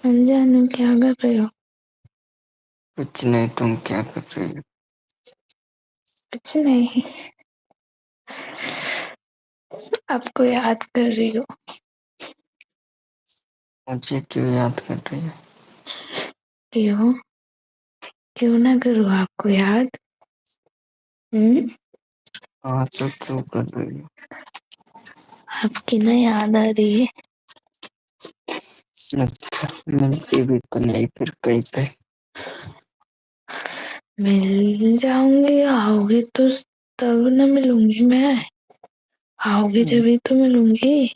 अनजानू क्या कर रहे हो? कुछ नहीं, तुम क्या कर रही हो? कुछ नहीं, आपको याद कर रही हो। मुझे क्यों याद कर रही हो? क्यों क्यों ना करूँ आपको याद। हाँ तो क्यों कर रही हो? आपकी ना याद आ रही है। अच्छा, मिलती भी तो नहीं फिर कहीं पे। मिल जाऊंगी, आओगे तो तब ना मिलूंगी मैं। आओगे जब तो मिलूंगी।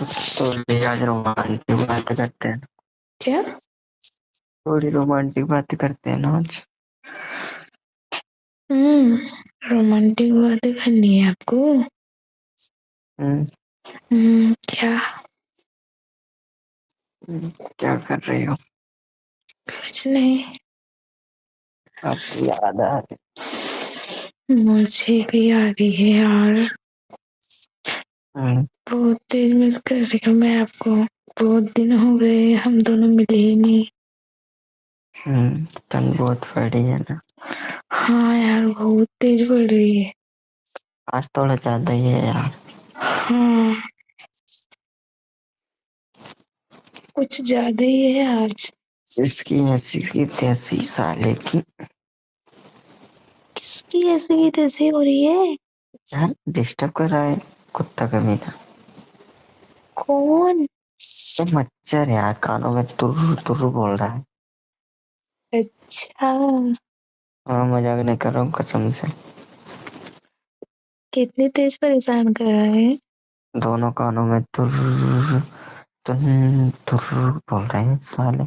थोड़ी आज रोमांटिक बातें करते हैं। क्या? थोड़ी रोमांटिक बातें करते हैं ना आज। रोमांटिक बातें करनी है आपको? हम्म, क्या? क्या कर रही हो? कुछ नहीं। आपकी याद आ रही? मुझे भी आ रही है यार। हम्म, बहुत तेज मिस कर रही हूँ मैं आपको। बहुत दिन हो गए, हम दोनों मिले ही नहीं। ठंड बहुत पड़ी है ना। हाँ यार, बहुत तेज बढ़ रही है। आज थोड़ा ज्यादा ही है यार। हाँ, कुछ ज्यादा ही है आज। इसकी ऐसी की तैसी साले की। किसकी ऐसी की तैसी हो रही है? यार डिस्टर्ब कर रहा है कुत्ता कभी का। कौन? तो मच्छर यार कानों में तुर्र तुर्र बोल रहा है। अच्छा, हाँ, मजाक नहीं कर रहा हूँ कसम से। कितनी तेज परेशान कर रहा है। दोनों कानों में तुर्र तुन तुर्र बोल रहे हैं साले।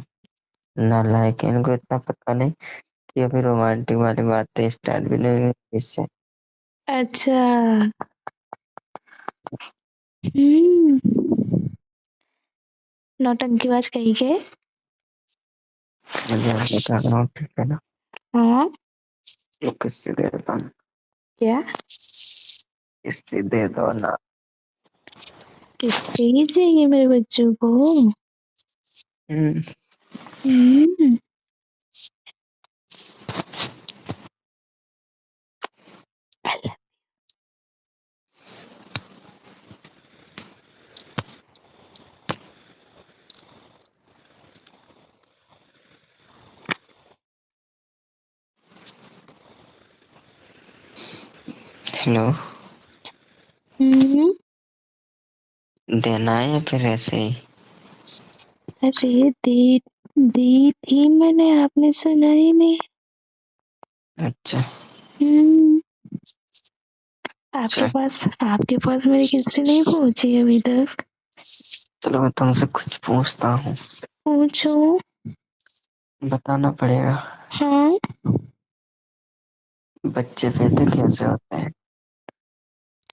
नालायक, इनको इतना पता नहीं कि अभी रोमांटिक वाली बातें स्टार्ट भी नहीं हुई इससे। अच्छा। हम्म नौटंकीबाज कहीं के। मजाक नहीं कर रहा हूँ, ठीक है ना? हाँ। तो किससे दे देता हूँ? क्या? किससे दे दो ना। किससे ही चाहिए मेरे बच्चों को? हम्म, हम्म हेलो। हम्म देना है या फिर ऐसे ही? अरे दी दी थी मैंने, आपने सुना ही नहीं। अच्छा। हम्म अच्छा, आपके पास मेरी किस्से नहीं पहुंची अभी तक। चलो मैं तुमसे कुछ पूछता हूँ। पूछो। बताना पड़ेगा। हाँ। बच्चे पैदा कैसे होते हैं?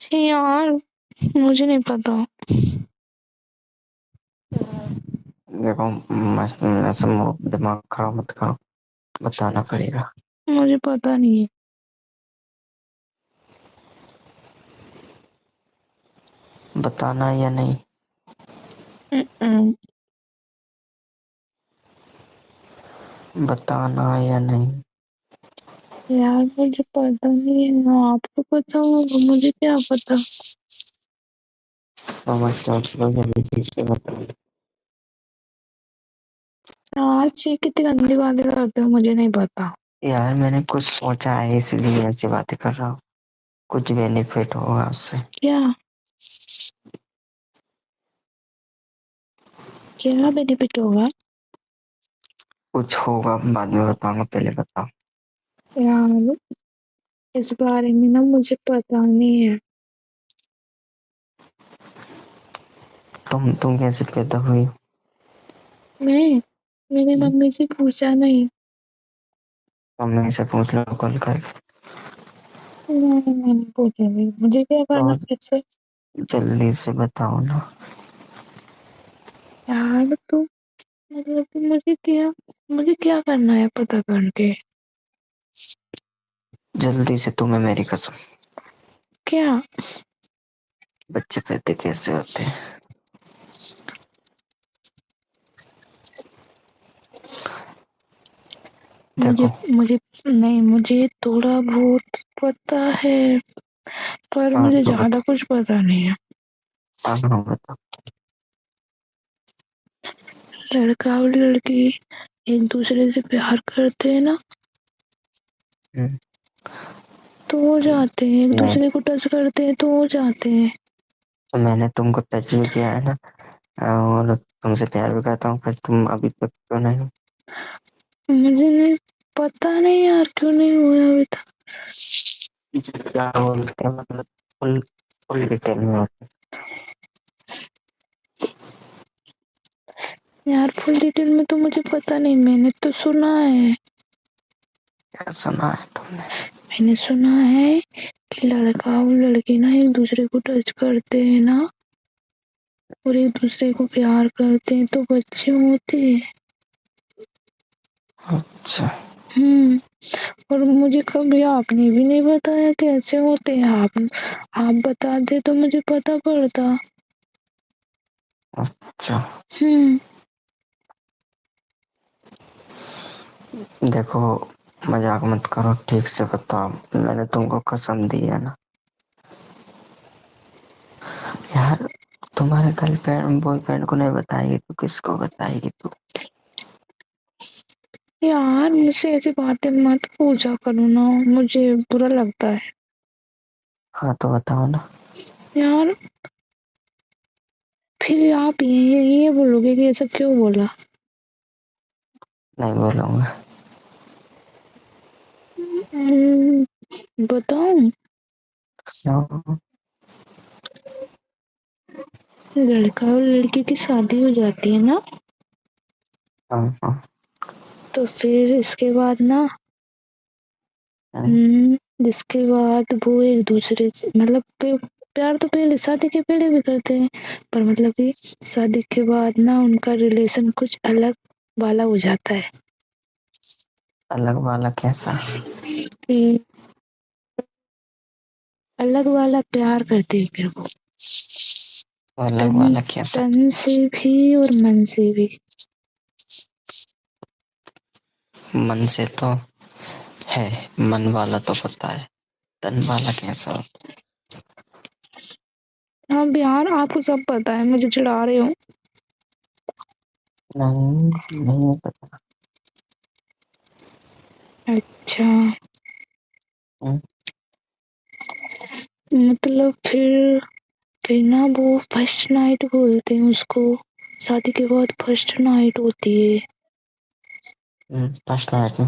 छी यार, मुझे नहीं पता। देखो, मस्त ऐसे दिमाग खराब मत करो। बताना पड़ेगा। मुझे पता नहीं है। बताना या नहीं? हम्म, बताना या नहीं? यार मुझे पता नहीं है, आपको पता होगा, मुझे क्या पता। समझ सोच लो जल्दी से बताओ। यार छी, कितनी गंदी बातें करते हो, मुझे नहीं पता। यार मैंने कुछ सोचा है इसलिए ऐसी बातें कर रहा हूँ। कुछ बेनिफिट होगा उससे। क्या? क्या बेनिफिट होगा? कुछ होगा बाद में बताऊंगा, पहले बताओ। यार इस बारे में ना मुझे पता नहीं है। तुम कैसे पैदा हुई? मैं मेरी मम्मी से पूछा नहीं। मम्मी से पूछ लो कॉल करके। नहीं पूछेंगे, मुझे क्या करना तो इससे। जल्दी से बताओ ना। यार तू मतलब कि मुझे क्या करना है पता करके। जल्दी से, तुम्हें मेरी कसम। क्या? बच्चे पैदा कैसे होते हैं? मुझे देखो। मुझे नहीं, मुझे थोड़ा बहुत पता है, पर हाँ मुझे तो ज्यादा बताओ। कुछ पता नहीं है। हाँ हाँ बताओ। लड़का और लड़की एक दूसरे से प्यार करते हैं ना, हम्म, तो हो जाते हैं, एक नहीं दूसरे को टच करते हैं तो हो जाते हैं। तो मैंने तुमको टच भी किया है ना, और तुमसे प्यार भी करता हूँ, फिर तुम अभी तक क्यों नहीं? मुझे नहीं पता नहीं यार, क्यों नहीं हुआ अभी तक। क्या बोलते हैं, मतलब फुल फुल डिटेल में होते यार फुल डिटेल में तो मुझे पता नहीं, मैंने तो सुना है। क्या सुना है तुमने? मैंने सुना है कि लड़का और लड़की ना एक दूसरे को टच करते हैं ना, और एक दूसरे को प्यार करते हैं तो बच्चे होते हैं। अच्छा। और मुझे कभी आपने भी नहीं बताया कैसे होते हैं। आप बताते तो मुझे पता पड़ता। अच्छा हम्म। देखो, मजाक मत करो, ठीक से बताओ, मैंने तुमको कसम दी है ना। यार तुम्हारे गर्लफ्रेंड बॉयफ्रेंड को नहीं बताएगी तो किसको बताएगी तू? यार मुझसे ऐसी बातें मत पूछा करो ना, मुझे बुरा लगता है। हाँ तो बताओ ना। यार फिर आप ये बोलोगे कि ये सब क्यों बोला। नहीं बोलूंगा। बताऊं। हाँ लड़का और लड़की की शादी हो जाती है ना, हाँ हाँ, तो फिर इसके बाद ना, हाँ, जिसके बाद वो एक दूसरे से मतलब प्यार तो पहले शादी के पहले भी करते हैं, पर मतलब कि शादी के बाद ना उनका रिलेशन कुछ अलग वाला हो जाता है। अलग वाला कैसा? कि अलग वाला प्यार करते हैं फिर वो, अलग तन वाला कैसा? तन से भी और मन से भी। मन से तो है, मन वाला तो पता है, तन वाला कैसा होता हाँ यार आपको सब पता है, मुझे चिढ़ा रहे हो। है? नहीं, नहीं पता। अच्छा, हम्म, मतलब फिर ना वो फर्स्ट नाइट बोलते हैं उसको। शादी के बाद फर्स्ट नाइट होती है। फर्स्ट नाइट में,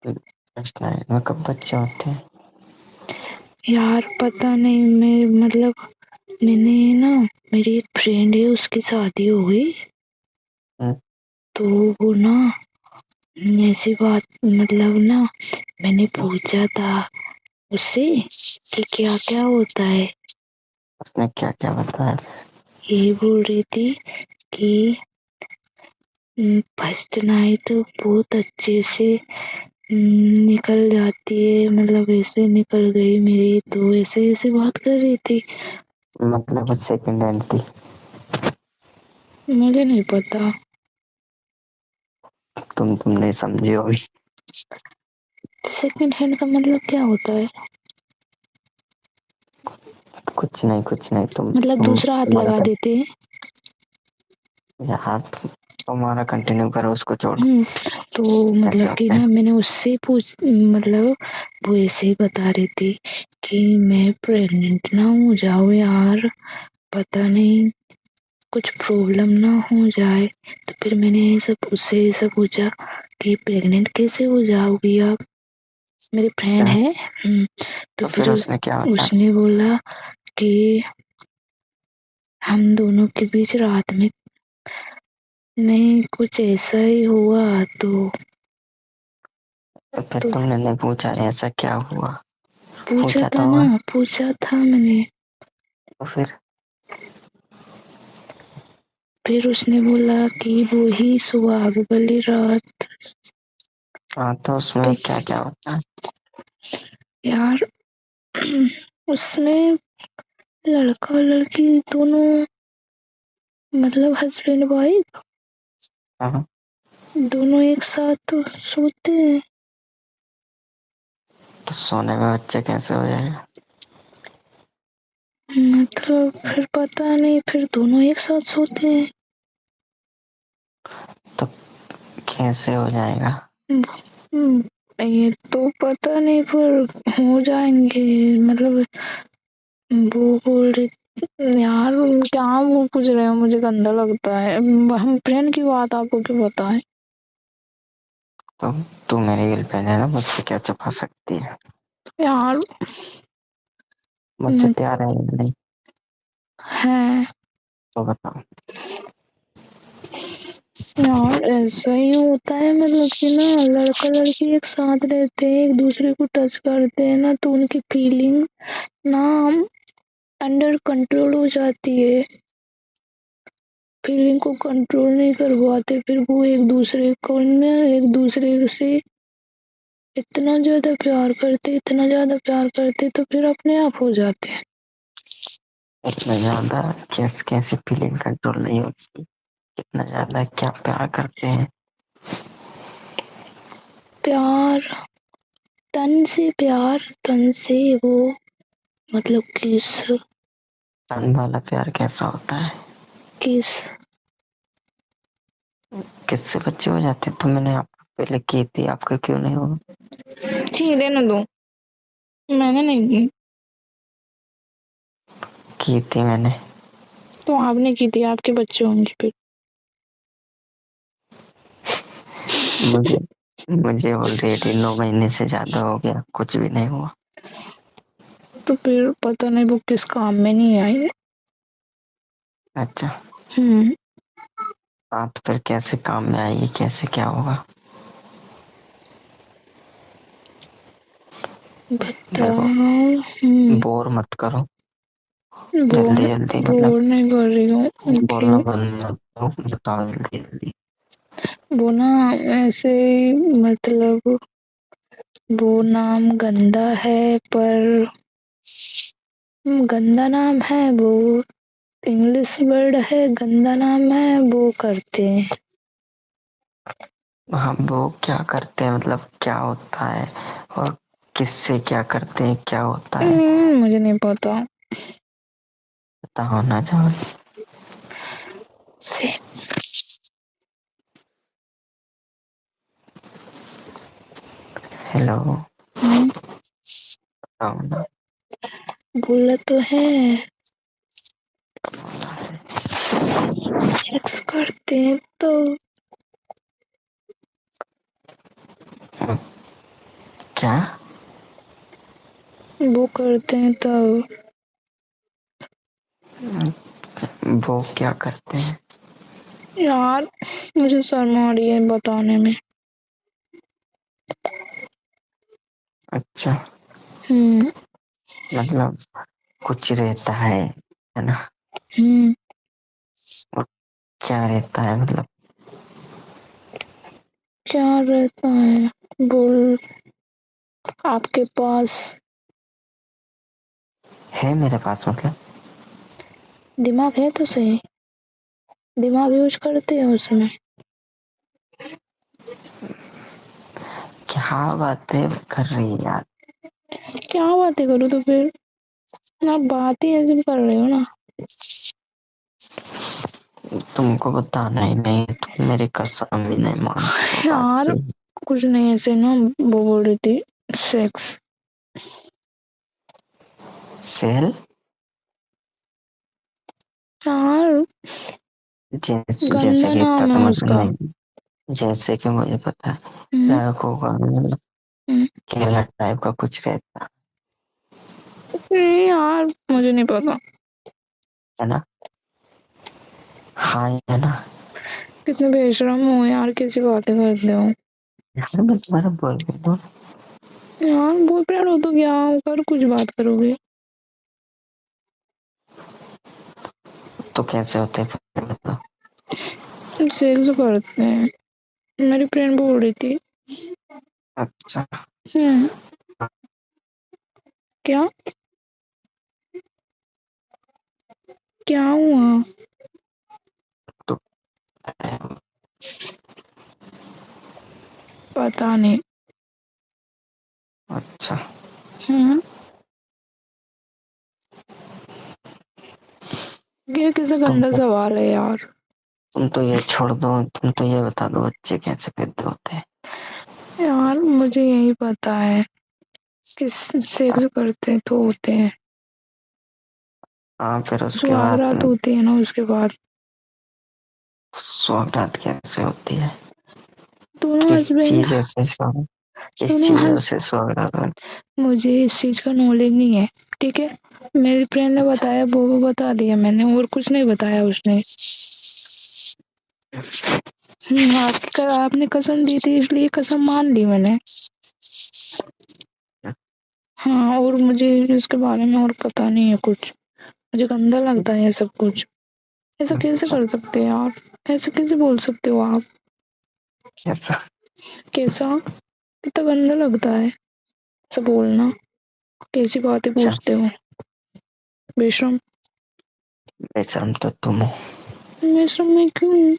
फर्स्ट नाइट में कब बच्चे होते हैं? यार पता नहीं, मैं मतलब मैंने ना, मेरी एक फ्रेंड है उसकी शादी हो गई, हम्म, तो वो ना ऐसी बात मतलब ना, मैंने पूछा था उससे कि क्या क्या होता है। उसने क्या क्या बताया? ये बोल रही थी कि फर्स्ट नाइट बहुत अच्छे से निकल जाती है, मतलब ऐसे निकल गई मेरी, तो ऐसे ऐसे बात कर रही थी। मतलब सेकंड हैंड थी? मुझे नहीं पता। तुम नहीं समझे हो अभी। सेकंड हैंड का मतलब क्या होता है। कुछ नहीं, मतलब दूसरा हाथ तुम्हारा लगा देते हैं। हाथ, तुम्हारा कंटिन्यू करो, उसको छोड़ो। हम्म। तो ऐसे मतलब कि होता है। ना मैंने उससे पूछ मतलब वो ऐसे ही बता रही थी कि मैं प्रेग्नेंट ना हो जाऊँ यार, पता नहीं कुछ प्रॉब्लम ना हो जाए। तो फिर मैंने सब उससे ऐसा पूछा कि प्रेग्नेंट कैसे हो जाओगी आप, मेरी फ्रेंड अच्छा, है। तो तो फिर फिर उसने क्या बताया? उसने बोला कि हम दोनों के बीच रात में नहीं कुछ ऐसा ही हुआ। तो फिर तो तुमने नहीं पूछा ऐसा क्या हुआ? पूछा पूछा था तो ना, होगा। पूछा था मैंने। तो फिर? फिर उसने बोला कि वो ही सुहाग वाली रात हाँ तो उसमें पे। क्या क्या होता है? यार उसमें लड़का और लड़की दोनों मतलब हस्बैंड वाइफ हाँ दोनों एक साथ तो सोते हैं। तो सोने में बच्चे कैसे हो जाएंगे? मतलब फिर पता नहीं, फिर दोनों एक साथ सोते हैं। तो कैसे हो जाएगा? ये तो पता नहीं, पर हो जाएंगे। मतलब वो बोल रही यार, क्या वो पूछ रहे हो, मुझे गंदा लगता है। हम फ्रेंड की बात आपको क्यों बताएं तो तू मेरी गर्लफ्रेंड है ना, मुझसे क्या छुपा सकती है? यार। मुझसे प्यार है या नहीं? है तो बताओ। यार, ऐसा ही होता है। मतलब कि ना, लड़का लड़की एक साथ रहते हैं, एक दूसरे को टच करते हैं ना, तो उनकी फीलिंग ना अंडर कंट्रोल हो जाती है। फीलिंग को कंट्रोल नहीं कर पाते, फिर वो एक दूसरे को ना, एक दूसरे से इतना ज्यादा प्यार करते, इतना ज्यादा प्यार करते, तो फिर अपने आप हो जाते हैं। इतना ज्यादा कैसी फीलिंग कंट्रोल नहीं होती? इतना ज्यादा क्या प्यार करते हैं? प्यार, तन से प्यार, तन से वो, मतलब किस तन वाला प्यार कैसा होता है? किस किससे बच्चे हो जाते हैं? तो मैंने आपको पहले की थी, आपका क्यों नहीं हुआ? छी, रहने दो, मैंने नहीं की। की थी मैंने। तो आपने की थी, आपके बच्चे होंगे फिर। मुझे मुझे ऑलरेडी 9 महीने से ज्यादा हो गया, कुछ भी नहीं हुआ। तो फिर पता नहीं वो किस काम में नहीं आई। अच्छा। हम्म। हाँ, तो फिर कैसे काम में आएगी, कैसे क्या होगा? बताओ। देखो, बोर मत करो। बोर जल्दी जल्दी, मतलब बोर नहीं कर रही हूँ। बोलना ओके। बंद मत करो, बताओ जल्दी जल्दी। वो ना, ऐसे ही, मतलब वो नाम गंदा है, पर गंदा नाम है वो, इंग्लिश वर्ड है, गंदा नाम है, वो करते हैं। हाँ, वो क्या करते हैं, मतलब क्या होता है? और किससे क्या करते हैं, क्या होता है? मुझे नहीं पता। पता होना चाहिए। से हेलो। हम्म, बताओ ना। बोला तो है। बोला है। सेक्स करते हैं तो क्या? वो करते हैं तब। वो क्या करते हैं? यार, मुझे शर्म आ रही है बताने में। अच्छा, हम्म। मतलब कुछ रहता है ना? हम्म। और क्या रहता है मतलब? क्या रहता है, बोल, आपके पास है मेरे पास मतलब? दिमाग है तो सही, दिमाग यूज करते हैं उसमें। क्या बातें कर रही है यार? क्या बातें करूँ तो फिर, आप बात ही ऐसे कर रहे हो ना। तुमको बताना ही नहीं, तुम मेरी कसम भी नहीं मानती हो बात यार, की। कुछ नहीं, ऐसे ना वो बोल रही थी, सेक्स। सेल? यार, जैसे जैसे गंदा कि इतना नाम तो है मुझे उसका। नहीं, जैसे कि मुझे पता है हम्म। लड़कों का मतलब हम्म। केला टाइप का कुछ रहता यार, मुझे नहीं पता। है ना? हाँ, है ना? कितने बेशरम हो यार, कैसी बातें करते हो। यार मैं तुम्हारा बॉयफ्रेंड हूँ। यार, बॉयफ्रेंड हो तो क्या, कर कुछ बात करोगे। तो कैसे होते हैं फिर बताओ? सेक्स करते हैं, मेरी फ्रेंड बोल रही थी। अच्छा। हम्म। क्या, क्या हुआ। तो पता नहीं। अच्छा ये कैसे तुम गंदा सवाल है यार। तुम तो ये छोड़ दो, तुम तो ये बता दो बच्चे कैसे पैदा होते हैं। यार मुझे यही पता है कि सेक्स करते हैं तो होते हैं, हाँ फिर उसके बाद सुहागरात होती है ना उसके बाद। स्वागरात कैसे होती है? दोनों किस हस्बैंड चीजों से स्वागत, किस दोनों चीजों हंस से स्वागरात होती मुझे इस चीज का नॉलेज नहीं है, ठीक है। मेरी फ्रेंड ने है? अच्छा बताया, वो बता दिया मैंने, और कुछ नहीं बताया उसने। आपने कसम दी थी इसलिए कसम मान ली मैंने। हाँ, और मुझे इसके बारे में और पता नहीं है कुछ। मुझे गंदा लगता है ये सब कुछ। ऐसा कैसे अच्छा कर सकते हैं आप? ऐसे कैसे बोल सकते हो आप? कैसा? कैसा? कितना गंदा लगता है ऐसा बोलना। कैसी बातें अच्छा पूछते हो, बेशरम। बेशरम तो तुम हो, बेशरम में क्यों हूँ?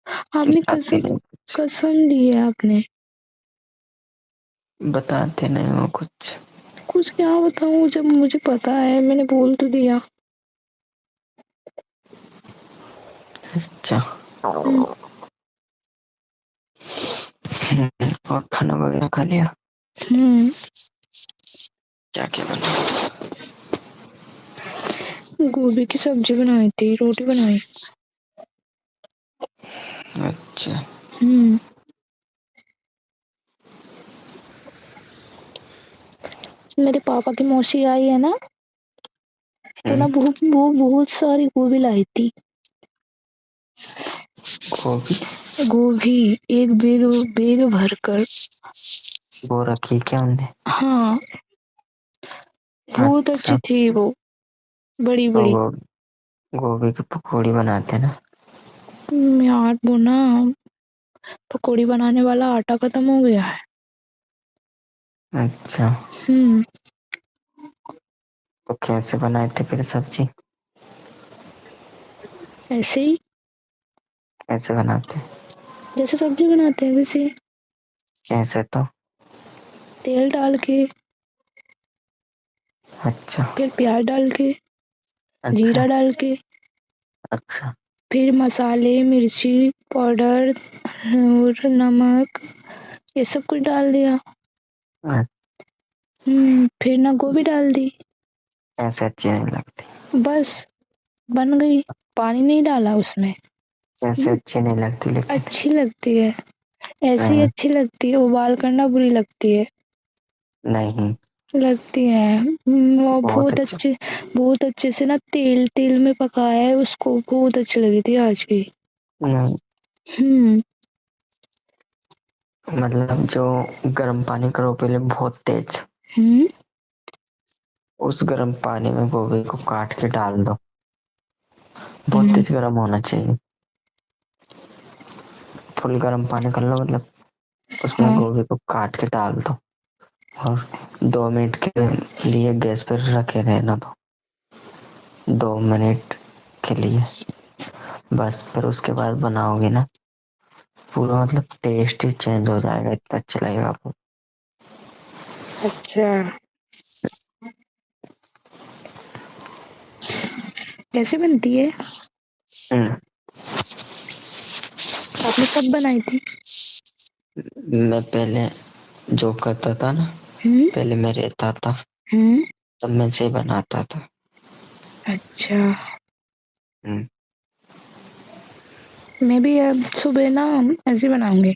आपने बताते कसम नहीं कुछ, कसम दी है आपने। बताते नहीं हो कुछ। कुछ क्या बताऊँ जब मुझे पता है, मैंने बोल तो दिया। अच्छा हम्म और खाना वगैरह खा लिया? हम्म। क्या क्या बना? गोभी की सब्जी बनाई थी, रोटी बनाई। अच्छा हम्म। मेरे पापा की मौसी आई है ना, तो ना वो बहुत सारी गोभी लाई थी। गोभी गोभी एक बैग बैग भर कर। वो रखी क्या उनने? हाँ, बहुत अच्छी अच्छा थी वो, बड़ी तो बड़ी। गोभी की पकौड़ी बनाते ना? यार वो ना, पकौड़ी बनाने वाला आटा खत्म हो गया है। अच्छा हम्म। तो कैसे बनाए थे फिर सब्जी? ऐसे ही, कैसे बनाते? जैसे सब्जी बनाते हैं वैसे। कैसे तो? तेल डाल के, अच्छा फिर प्याज डाल के, अच्छा जीरा डाल के, अच्छा फिर मसाले, मिर्ची पाउडर और नमक, ये सब कुछ डाल दिया। अच्छा, फिर ना गोभी डाल दी। ऐसे अच्छी नहीं लगती। बस बन गई। पानी नहीं डाला उसमें। ऐसे अच्छी नहीं लगती लेकिन। अच्छी लगती है, ऐसी नहीं अच्छी लगती है, उबाल करना बुरी लगती है। नहीं लगती है। वो बहुत अच्छी। बहुत अच्छे से ना तेल तेल में पकाया है उसको, बहुत अच्छी लगी थी आज की। नहीं हम्म मतलब जो गर्म पानी करो पहले बहुत तेज, हम्म उस गर्म पानी में गोभी को काट के डाल दो। बहुत हम्म। तेज गर्म होना चाहिए। फुल गर्म पानी कर लो, मतलब उसमें हाँ। गोभी को काट के डाल दो और 2 मिनट के लिए गैस पर रखे रहना दो। 2 मिनट के लिए बस। फिर उसके बाद बनाओगे ना, पूरा मतलब टेस्ट ही चेंज हो जाएगा, इतना अच्छा लगेगा आपको। अच्छा, कैसे बनती है? हम्म, आपने कब बनाई थी? मैं पहले जो करता था ना, हम्म पहले मैं रहता था हम्म। तब मैं से बनाता था। अच्छा, हम्म, मैं भी अब सुबह ना ऐसे बनाऊंगी।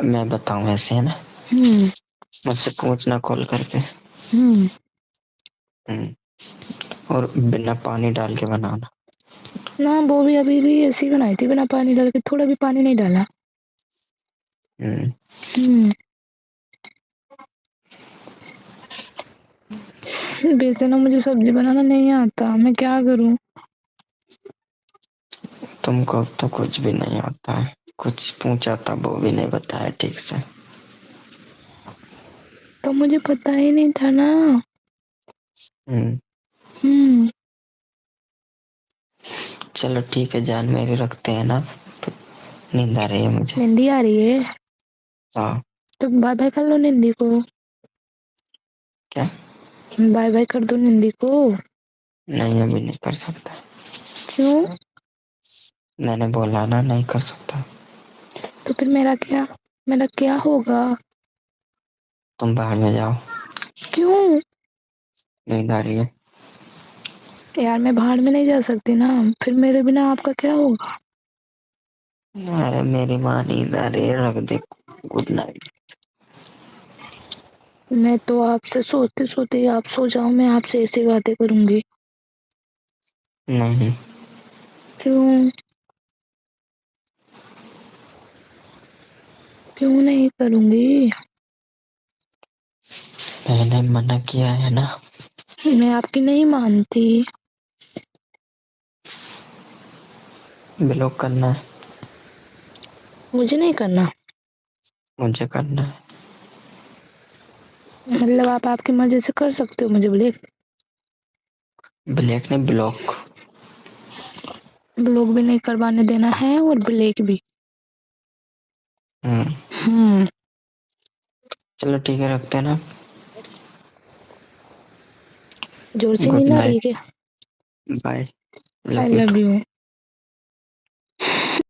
मैं बताऊं ऐसे है ना, हम्म मुझसे पूछना कॉल करके। हम्म। और बिना पानी डाल के बनाना। ना वो भी अभी भी ऐसी ही बनाई थी, बिना पानी डाल के, थोड़ा भी पानी नहीं डाला। हम्म, हम्म। वैसे ना मुझे सब्जी बनाना नहीं आता, मैं क्या करूं? तुमको तो कुछ भी नहीं आता है, कुछ पूछा था वो भी नहीं बताया ठीक से। तो मुझे पता ही नहीं था ना। हम्म, हम्म। चलो ठीक है जान मेरी, रखते हैं ना, नींद आ रही है मुझे। मेहंदी आ रही है। हाँ। तो बाय बाय कर लो निंदी को। क्या? बाय बाय कर दो निंदी को। नहीं, अभी नहीं कर सकता। क्यों? मैंने बोला ना, नहीं कर सकता। तो फिर मेरा क्या होगा? तुम बाहर में जाओ। क्यों? नींद आ रही है। यार मैं बाहर में नहीं जा सकती ना, फिर मेरे बिना आपका क्या होगा? अरे मेरी माँ नींद आ रही है, रख दे। Good night. मैं तो आपसे सोते सोते आप सो जाओ, मैं आपसे ऐसी बातें करूंगी। नहीं। क्यों? क्यों नहीं करूंगी? मैंने मना किया है ना। मैं आपकी नहीं मानती। ब्लॉक करना है। मुझे नहीं करना। मुझे करना है। मतलब आप आपकी मर्जी से कर सकते हो मुझे ब्लॉक? ब्लैक ने ब्लॉक। ब्लॉक भी नहीं करवाने देना है और ब्लैक भी। हम्म। हम्म। चलो ठीक है, रखते हैं ना। जोर से गुड नींद आ रही है नाइट। क्या? Bye. I love you love too. You.